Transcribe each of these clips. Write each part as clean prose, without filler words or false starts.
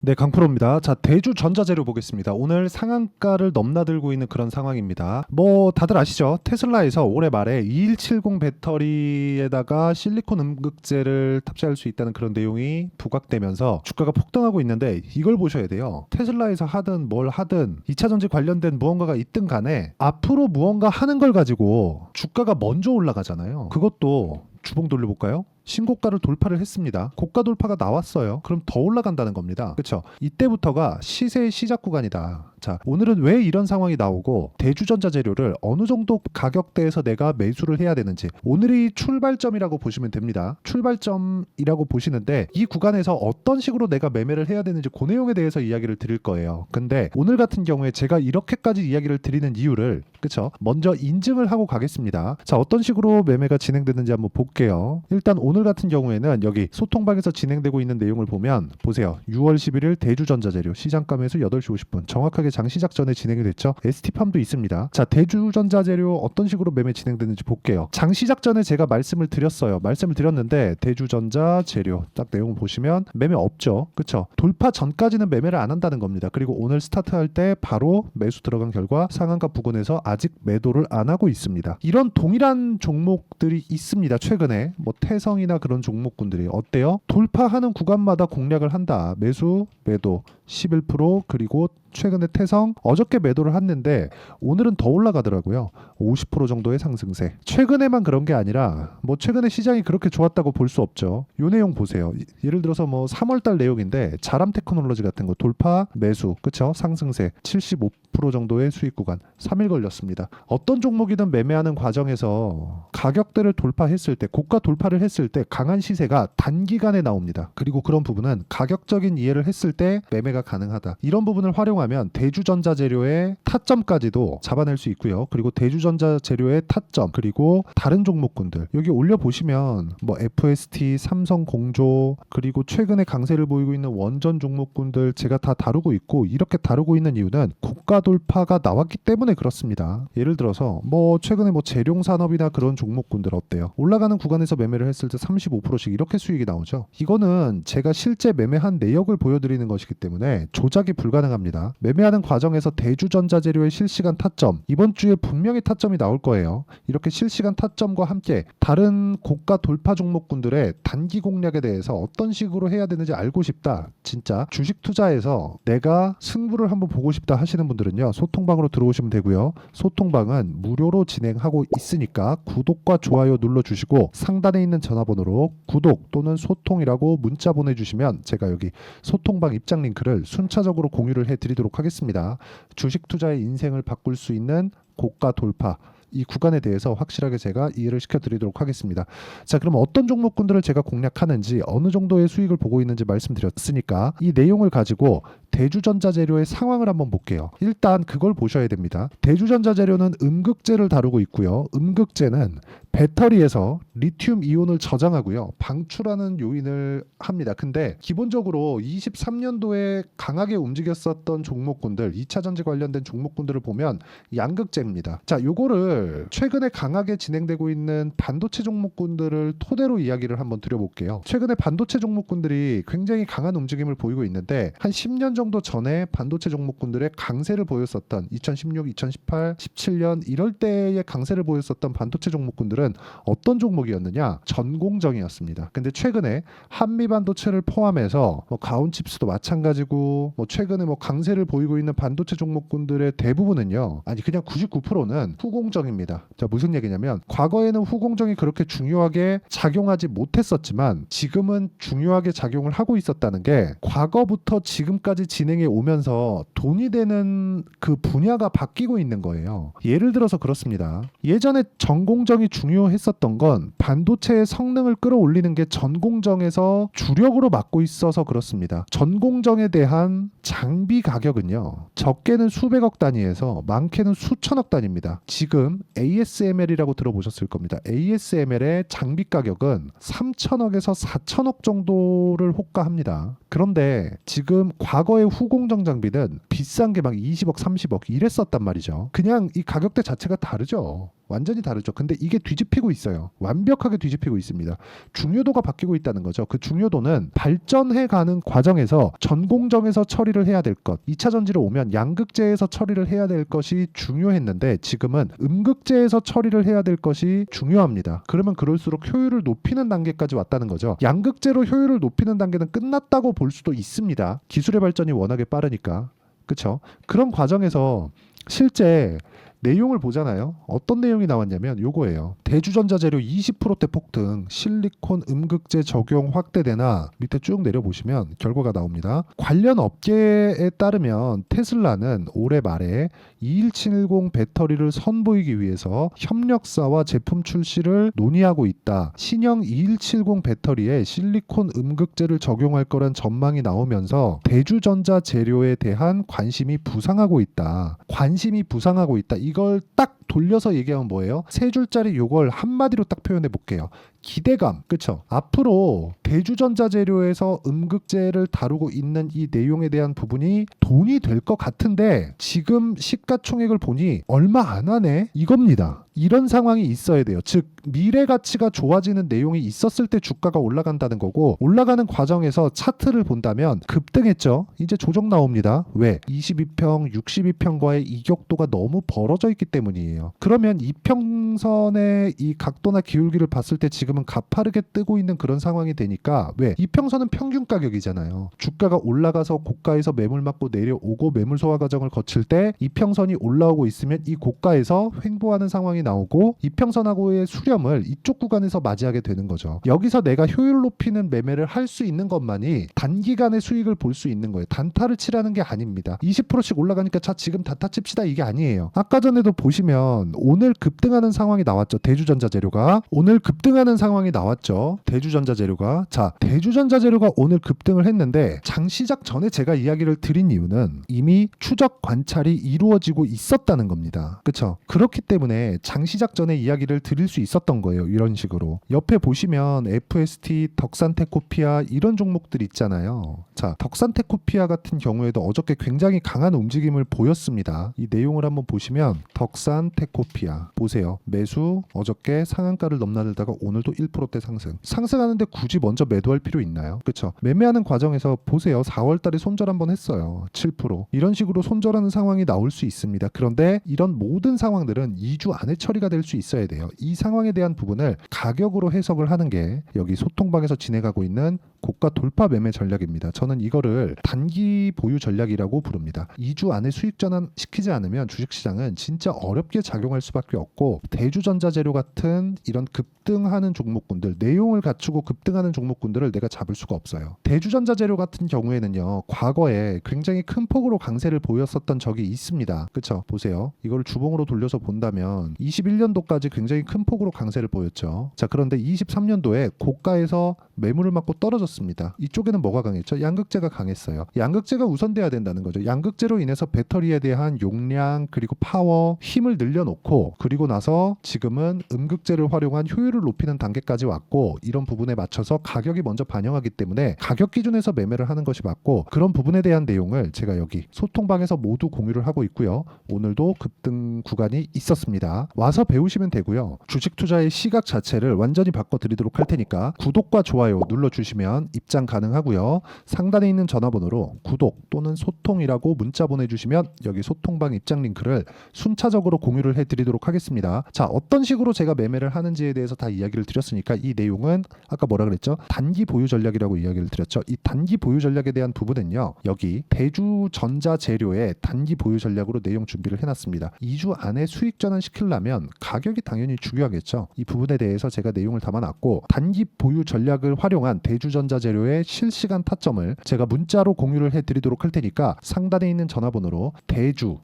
네, 강프로입니다. 자, 대주전자재료 보겠습니다. 오늘 상한가를 넘나들고 있는 그런 상황입니다. 뭐 다들 아시죠? 테슬라에서 올해 말에 2170 배터리에다가 실리콘 음극재를 탑재할 수 있다는 그런 내용이 부각되면서 주가가 폭등하고 있는데 이걸 보셔야 돼요. 테슬라에서 하든 뭘 하든 2차 전지 관련된 무언가가 있든 간에 앞으로 무언가 하는 걸 가지고 주가가 먼저 올라가잖아요. 그것도 주봉 돌려볼까요? 신고가를 돌파를 했습니다. 고가 돌파가 나왔어요. 그럼 더 올라간다는 겁니다. 그렇죠? 이때부터가 시세의 시작 구간이다. 자, 오늘은 왜 이런 상황이 나오고 대주전자 재료를 어느 정도 가격대에서 내가 매수를 해야 되는지, 오늘이 출발점이라고 보시면 됩니다. 출발점이라고 보시는데 이 구간에서 어떤 식으로 내가 매매를 해야 되는지 그 내용에 대해서 이야기를 드릴 거예요. 근데 오늘 같은 경우에 제가 이렇게까지 이야기를 드리는 이유를, 그렇죠? 먼저 인증을 하고 가겠습니다. 자, 어떤 식으로 매매가 진행되는지 한번 볼게요. 일단 오늘 같은 경우에는 여기 소통방에서 진행되고 있는 내용을 보면 보세요. 6월 11일 대주전자재료 시장가 매수 8시 50분 정확하게 장 시작 전에 진행이 됐죠. ST팜도 있습니다. 자, 대주전자재료 어떤 식으로 매매 진행되는지 볼게요. 장 시작 전에 제가 말씀을 드렸어요. 말씀을 드렸는데 대주전자재료 딱 내용 보시면 매매 없죠. 그렇죠? 돌파 전까지는 매매를 안 한다는 겁니다. 그리고 오늘 스타트할 때 바로 매수 들어간 결과 상한가 부근에서 아직 매도를 안 하고 있습니다. 이런 동일한 종목들이 있습니다. 최근에 뭐 태성이나 그런 종목군들이 어때요? 돌파하는 구간마다 공략을 한다. 매수, 매도 11% 그리고 최근에 태성 어저께 매도를 했는데 오늘은 더 올라가더라고요. 50% 정도의 상승세. 최근에만 그런 게 아니라 뭐 최근에 시장이 그렇게 좋았다고 볼 수 없죠. 요 내용 보세요. 예를 들어서 뭐 3월달 내용인데 자람 테크놀로지 같은 거 돌파 매수, 그쵸? 상승세 75% 정도의 수익 구간 3일 걸렸습니다. 어떤 종목이든 매매하는 과정에서 가격대를 돌파했을 때, 고가 돌파를 했을 때 강한 시세가 단기간에 나옵니다. 그리고 그런 부분은 가격적인 이해를 했을 때 매매가 가능하다. 이런 부분을 활용하면 대주전자 재료의 타점까지도 잡아낼 수 있고요. 그리고 대주전자 재료의 타점, 그리고 다른 종목군들 여기 올려보시면 뭐 FST, 삼성공조, 그리고 최근에 강세를 보이고 있는 원전 종목군들 제가 다 다루고 있고, 이렇게 다루고 있는 이유는 고가 돌파가 나왔기 때문에 그렇습니다. 예를 들어서 뭐 최근에 뭐 재룡산업이나 그런 종목군들 어때요? 올라가는 구간에서 매매를 했을 때 35%씩 이렇게 수익이 나오죠. 이거는 제가 실제 매매한 내역을 보여드리는 것이기 때문에 조작이 불가능합니다. 매매하는 과정에서 대주전자재료의 실시간 타점, 이번 주에 분명히 타점이 나올 거예요. 이렇게 실시간 타점과 함께 다른 고가 돌파 종목군들의 단기 공략에 대해서 어떤 식으로 해야 되는지 알고 싶다. 진짜 주식 투자에서 내가 승부를 한번 보고 싶다 하시는 분들은요, 소통방으로 들어오시면 되고요. 소통방은 무료로 진행하고 있으니까 구독과 좋아요 눌러주시고 상단에 있는 전화번호로 구독 또는 소통이라고 문자 보내주시면 제가 여기 소통방 입장 링크를 순차적으로 공유를 해드리도록 하겠습니다. 주식 투자의 인생을 바꿀 수 있는 고가 돌파, 이 구간에 대해서 확실하게 제가 이해를 시켜드리도록 하겠습니다. 자, 그럼 어떤 종목군들을 제가 공략하는지, 어느 정도의 수익을 보고 있는지 말씀드렸으니까 이 내용을 가지고 대주전자재료의 상황을 한번 볼게요. 일단 그걸 보셔야 됩니다. 대주전자재료는 음극재를 다루고 있고요. 음극재는 배터리에서 리튬 이온을 저장하고요, 방출하는 요인을 합니다. 근데 기본적으로 23년도에 강하게 움직였었던 종목군들, 2차 전지 관련된 종목군들을 보면 양극재입니다. 자, 요거를 최근에 강하게 진행되고 있는 반도체 종목군들을 토대로 이야기를 한번 드려볼게요. 최근에 반도체 종목군들이 굉장히 강한 움직임을 보이고 있는데 한 10년 정도 전에 반도체 종목군들의 강세를 보였었던 2016, 2018, 17년 이럴 때의 강세를 보였었던 반도체 종목군들은 어떤 종목이었느냐? 전공정이었습니다. 근데 최근에 한미 반도체를 포함해서 뭐 가온칩스도 마찬가지고, 뭐 최근에 뭐 강세를 보이고 있는 반도체 종목군들의 대부분은요, 아니 그냥 99%는 후공정입니다. 자, 무슨 얘기냐면 과거에는 후공정이 그렇게 중요하게 작용하지 못했었지만 지금은 중요하게 작용을 하고 있었다는 게, 과거부터 지금까지 진행해 오면서 돈이 되는 그 분야가 바뀌고 있는 거예요. 예를 들어서 그렇습니다. 예전에 전공정이 중요했었던 건 반도체의 성능을 끌어올리는 게 전공정에서 주력으로 맡고 있어서 그렇습니다. 전공정에 대한 장비 가격은요, 적게는 수백억 단위에서 많게는 수천억 단위입니다. 지금 ASML이라고 들어보셨을 겁니다. ASML의 장비 가격은 3천억에서 4천억 정도를 호가합니다. 그런데 지금 과거의 후공정 장비는 비싼 게 막 20억, 30억 이랬었단 말이죠. 그냥 이 가격대 자체가 다르죠. 완전히 다르죠. 근데 이게 뒤집히고 있어요. 완벽하게 뒤집히고 있습니다. 중요도가 바뀌고 있다는 거죠. 그 중요도는 발전해가는 과정에서 전공정에서 처리를 해야 될 것, 2차 전지로 오면 양극재에서 처리를 해야 될 것이 중요했는데 지금은 음극재에서 처리를 해야 될 것이 중요합니다. 그러면 그럴수록 효율을 높이는 단계까지 왔다는 거죠. 양극재로 효율을 높이는 단계는 끝났다고 볼 수도 있습니다. 기술의 발전이 워낙에 빠르니까. 그렇죠? 그런 과정에서 실제 내용을 보잖아요. 어떤 내용이 나왔냐면 요거예요. 대주전자 재료 20%대 폭등, 실리콘 음극재 적용 확대되나 밑에 쭉 내려보시면 결과가 나옵니다. 관련 업계에 따르면 테슬라는 올해 말에 21710 배터리를 선보이기 위해서 협력사와 제품 출시를 논의하고 있다. 신형 2170 배터리에 실리콘 음극재를 적용할 거란 전망이 나오면서 대주전자 재료에 대한 관심이 부상하고 있다. 관심이 부상하고 있다. 이걸 딱 돌려서 얘기하면 뭐예요? 세 줄짜리 요걸 한마디로 딱 표현해 볼게요. 기대감. 그쵸? 앞으로 대주전자 재료에서 음극재를 다루고 있는 이 내용에 대한 부분이 돈이 될 것 같은데 지금 시가총액을 보니 얼마 안 하네? 이겁니다. 이런 상황이 있어야 돼요. 즉 미래 가치가 좋아지는 내용이 있었을 때 주가가 올라간다는 거고, 올라가는 과정에서 차트를 본다면 급등했죠. 이제 조정 나옵니다. 왜? 22평, 62평과의 이격도가 너무 벌어져 있기 때문이에요. 그러면 이평선의 이 각도나 기울기를 봤을 때 지금은 가파르게 뜨고 있는 그런 상황이 되니까, 왜? 이평선은 평균 가격이잖아요. 주가가 올라가서 고가에서 매물 맞고 내려오고 매물 소화 과정을 거칠 때 이평선이 올라오고 있으면 이 고가에서 횡보하는 상황이 나오고 이평선하고의 수렴을 이쪽 구간에서 맞이하게 되는 거죠. 여기서 내가 효율 높이는 매매를 할 수 있는 것만이 단기간의 수익을 볼 수 있는 거예요. 단타를 치라는 게 아닙니다. 20%씩 올라가니까 자 지금 단타 칩시다 이게 아니에요. 아까 전에도 보시면 오늘 급등하는 상황이 나왔죠. 대주전자 재료가 오늘 급등하는 상황이 나왔죠. 대주전자 재료가 자 대주전자 재료가 오늘 급등을 했는데 장시작 전에 제가 이야기를 드린 이유는 이미 추적 관찰이 이루어지고 있었다는 겁니다. 그렇죠? 그렇기 때문에 장시작 전에 이야기를 드릴 수 있었던 거예요. 이런 식으로 옆에 보시면 FST, 덕산테코피아 이런 종목들 있잖아요. 자 덕산테코피아 같은 경우에도 어저께 굉장히 강한 움직임을 보였습니다. 이 내용을 한번 보시면 덕산테코피아 보세요. 매수 어저께 상한가를 넘나들다가 오늘도 1%대 상승하는데 굳이 먼저 매도할 필요 있나요? 그렇죠? 매매하는 과정에서 보세요. 4월달에 손절 한번 했어요. 7% 이런 식으로 손절하는 상황이 나올 수 있습니다. 그런데 이런 모든 상황들은 2주 안에 처리가 될 수 있어야 돼요. 이 상황에 대한 부분을 가격으로 해석을 하는 게 여기 소통방에서 진행하고 있는 고가 돌파 매매 전략입니다. 저는 이거를 단기 보유 전략이라고 부릅니다. 2주 안에 수익 전환 시키지 않으면 주식시장은 진짜 어렵게 작용할 수밖에 없고, 대주전자 재료 같은 이런 급등하는 종목군들, 내용을 갖추고 급등하는 종목군들을 내가 잡을 수가 없어요. 대주전자 재료 같은 경우에는요, 과거에 굉장히 큰 폭으로 강세를 보였었던 적이 있습니다. 그쵸? 보세요. 이걸 주봉으로 돌려서 본다면 21년도까지 굉장히 큰 폭으로 강세를 보였죠. 자, 그런데 23년도에 고가에서 매물을 맞고 떨어졌습니다. 이쪽에는 뭐가 강했죠? 양극재가 강했어요. 양극재가 우선돼야 된다는 거죠. 양극재로 인해서 배터리에 대한 용량 그리고 파워, 힘을 늘려놓고, 그리고 나서 지금은 음극재를 활용한 효율을 높이는 단계까지 왔고, 이런 부분에 맞춰서 가격이 먼저 반영하기 때문에 가격 기준에서 매매를 하는 것이 맞고, 그런 부분에 대한 내용을 제가 여기 소통방에서 모두 공유를 하고 있고요. 오늘도 급등 구간이 있었습니다. 와서 배우시면 되고요. 주식 투자의 시각 자체를 완전히 바꿔드리도록 할 테니까 구독과 좋아요 눌러주시면 입장 가능하고요. 상단에 있는 전화번호로 구독 또는 소통이라고 문자 보내주시면 여기 소통방 입장 링크를 순차적으로 공유를 해드리도록 하겠습니다. 자, 어떤 식으로 제가 매매를 하는지에 대해서 다 이야기를 드렸으니까 이 내용은 아까 뭐라 그랬죠? 단기 보유 전략이라고 이야기를 드렸죠. 이 단기 보유 전략에 대한 부분은요, 여기 대주전자 재료의 단기 보유 전략으로 내용 준비를 해놨습니다. 2주 안에 수익 전환 시키려면 가격이 당연히 중요하겠죠. 이 부분에 대해서 제가 내용을 담아놨고, 단기 보유 전략을 활용한 대주전자 재료의 실시간 타점을 제가 문자로 공유를 해드리도록 할 테니까 상단에 있는 전화번호로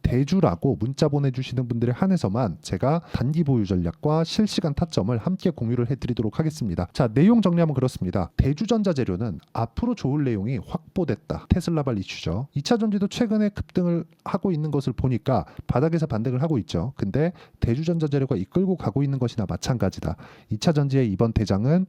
대주라고 문자 보내주시는 분들에 한해서만 제가 단기 보유 전략과 실시간 타점을 함께 공유를 해드리도록 하겠습니다. 자, 내용 정리하면 그렇습니다. 대주전자 재료는 앞으로 좋을 내용이 확보됐다. 테슬라발 이슈죠. 2차 전지도 최근에 급등을 하고 있는 것을 보니까 바닥에서 반등을 하고 있죠. 근데 대주전자 재료가 이끌고 가고 있는 것이나 마찬가지다. 2차 전지의 이번 대장은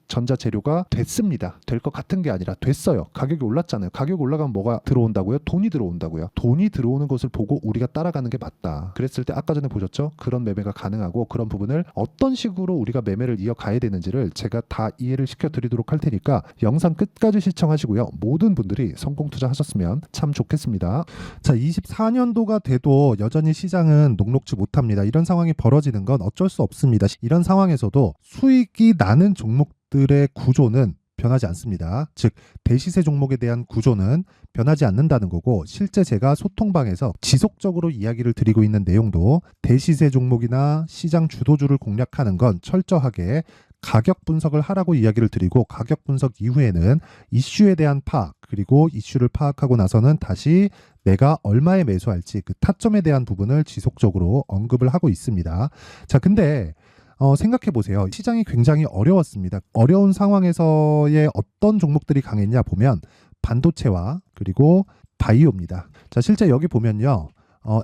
전자재료가 됐습니다. 될 것 같은 게 아니라 됐어요. 가격이 올랐잖아요. 가격이 올라가면 뭐가 들어온다고요? 돈이 들어온다고요. 돈이 들어오는 것을 보고 우리가 따라가는 게 맞다. 그랬을 때 아까 전에 보셨죠? 그런 매매가 가능하고 그런 부분을 어떤 식으로 우리가 매매를 이어가야 되는지를 제가 다 이해를 시켜드리도록 할 테니까 영상 끝까지 시청하시고요. 모든 분들이 성공 투자하셨으면 참 좋겠습니다. 자, 24년도가 돼도 여전히 시장은 녹록지 못합니다. 이런 상황이 벌어지는 건 어쩔 수 없습니다. 이런 상황에서도 수익이 나는 종목들의 구조는 변하지 않습니다. 즉 대시세 종목에 대한 구조는 변하지 않는다는 거고, 실제 제가 소통방에서 지속적으로 이야기를 드리고 있는 내용도 대시세 종목이나 시장 주도주를 공략하는 건 철저하게 가격 분석을 하라고 이야기를 드리고, 가격 분석 이후에는 이슈에 대한 파악, 그리고 이슈를 파악하고 나서는 다시 내가 얼마에 매수할지 그 타점에 대한 부분을 지속적으로 언급을 하고 있습니다. 자, 근데 생각해 보세요. 시장이 굉장히 어려웠습니다. 어려운 상황에서의 어떤 종목들이 강했냐 보면 반도체와 그리고 바이오입니다. 자, 실제 여기 보면요.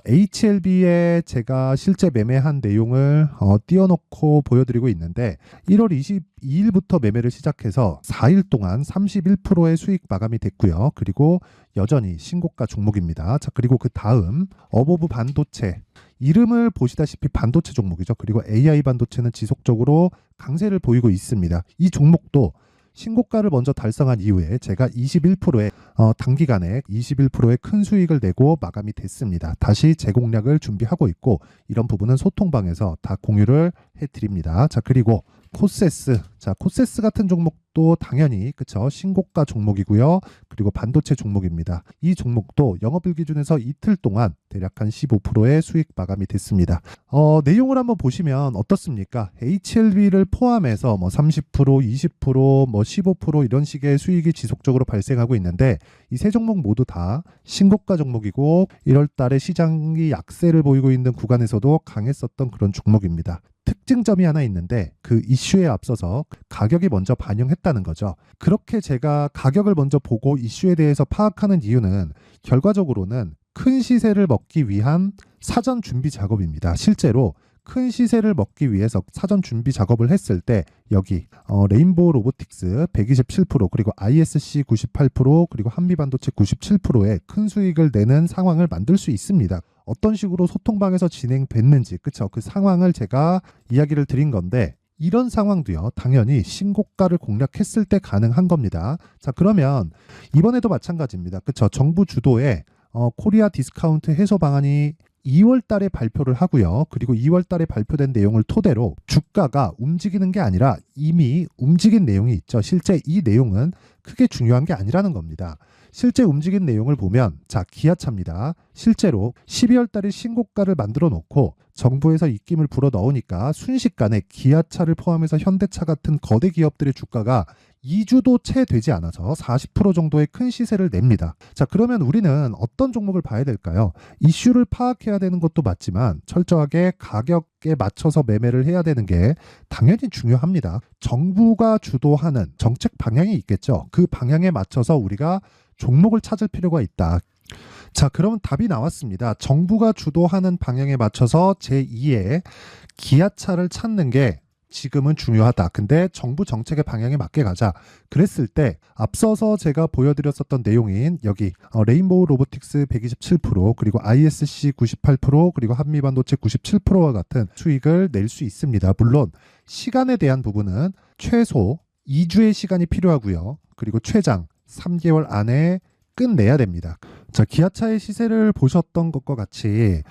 HLB에 제가 실제 매매한 내용을 띄워놓고 보여드리고 있는데 1월 22일부터 매매를 시작해서 4일 동안 31%의 수익 마감이 됐고요. 그리고 여전히 신고가 종목입니다. 자, 그리고 그 다음 어보브 반도체, 이름을 보시다시피 반도체 종목이죠. 그리고 AI 반도체는 지속적으로 강세를 보이고 있습니다. 이 종목도 신고가를 먼저 달성한 이후에 제가 21%의 단기간에 21%의 큰 수익을 내고 마감이 됐습니다. 다시 재공략을 준비하고 있고, 이런 부분은 소통방에서 다 공유를 해드립니다. 자, 그리고 코세스. 자, 코세스 같은 종목도 당연히 그쵸, 신고가 종목이고요. 그리고 반도체 종목입니다. 이 종목도 영업일 기준에서 이틀 동안 대략 한 15%의 수익 마감이 됐습니다. 내용을 한번 보시면 어떻습니까? HLB를 포함해서 뭐 30%, 20%, 뭐 15% 이런 식의 수익이 지속적으로 발생하고 있는데, 이 세 종목 모두 다 신고가 종목이고 1월 달에 시장이 약세를 보이고 있는 구간에서도 강했었던 그런 종목입니다. 특징점이 하나 있는데 그 이슈에 앞서서 가격이 먼저 반영했다는 거죠. 그렇게 제가 가격을 먼저 보고 이슈에 대해서 파악하는 이유는 결과적으로는 큰 시세를 먹기 위한 사전 준비 작업입니다. 실제로 큰 시세를 먹기 위해서 사전 준비 작업을 했을 때 여기 레인보우 로보틱스 127%, 그리고 ISC 98%, 그리고 한미반도체 97%의 큰 수익을 내는 상황을 만들 수 있습니다. 어떤 식으로 소통방에서 진행됐는지, 그쵸? 그 상황을 제가 이야기를 드린 건데, 이런 상황도요, 당연히 신고가를 공략했을 때 가능한 겁니다. 자, 그러면 이번에도 마찬가지입니다. 그쵸? 정부 주도의 코리아 디스카운트 해소 방안이 2월 달에 발표를 하고요. 그리고 2월 달에 발표된 내용을 토대로 주가가 움직이는 게 아니라 이미 움직인 내용이 있죠. 실제 이 내용은 크게 중요한 게 아니라는 겁니다. 실제 움직인 내용을 보면, 자, 기아차입니다. 실제로 12월 달에 신고가를 만들어 놓고 정부에서 입김을 불어 넣으니까 순식간에 기아차를 포함해서 현대차 같은 거대 기업들의 주가가 2주도 채 되지 않아서 40% 정도의 큰 시세를 냅니다. 자, 그러면 우리는 어떤 종목을 봐야 될까요? 이슈를 파악해야 되는 것도 맞지만 철저하게 가격에 맞춰서 매매를 해야 되는 게 당연히 중요합니다. 정부가 주도하는 정책 방향이 있겠죠. 그 방향에 맞춰서 우리가 종목을 찾을 필요가 있다. 자, 그러면 답이 나왔습니다. 정부가 주도하는 방향에 맞춰서 제2의 기아차를 찾는 게 지금은 중요하다. 근데 정부 정책의 방향에 맞게 가자. 그랬을 때 앞서서 제가 보여드렸었던 내용인 여기 레인보우 로보틱스 127%, 그리고 ISC 98%, 그리고 한미반도체 97%와 같은 수익을 낼 수 있습니다. 물론 시간에 대한 부분은 최소 2주의 시간이 필요하고요. 그리고 최장 3개월 안에 끝내야 됩니다. 자, 기아차의 시세를 보셨던 것과 같이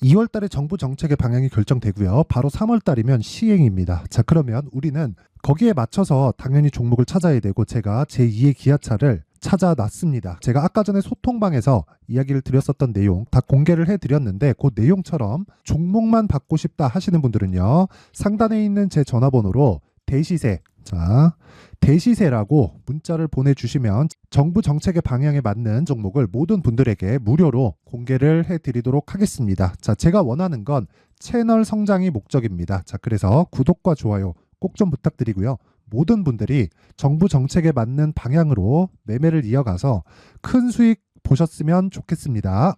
2월 달에 정부 정책의 방향이 결정되고요. 바로 3월 달이면 시행입니다. 자, 그러면 우리는 거기에 맞춰서 당연히 종목을 찾아야 되고, 제가 제2의 기아차를 찾아놨습니다. 제가 아까 전에 소통방에서 이야기를 드렸었던 내용 다 공개를 해드렸는데, 그 내용처럼 종목만 받고 싶다 하시는 분들은요, 상단에 있는 제 전화번호로 대시세, 자, 대시세라고 문자를 보내주시면 정부 정책의 방향에 맞는 종목을 모든 분들에게 무료로 공개를 해드리도록 하겠습니다. 자, 제가 원하는 건 채널 성장이 목적입니다. 자, 그래서 구독과 좋아요 꼭 좀 부탁드리고요. 모든 분들이 정부 정책에 맞는 방향으로 매매를 이어가서 큰 수익 보셨으면 좋겠습니다.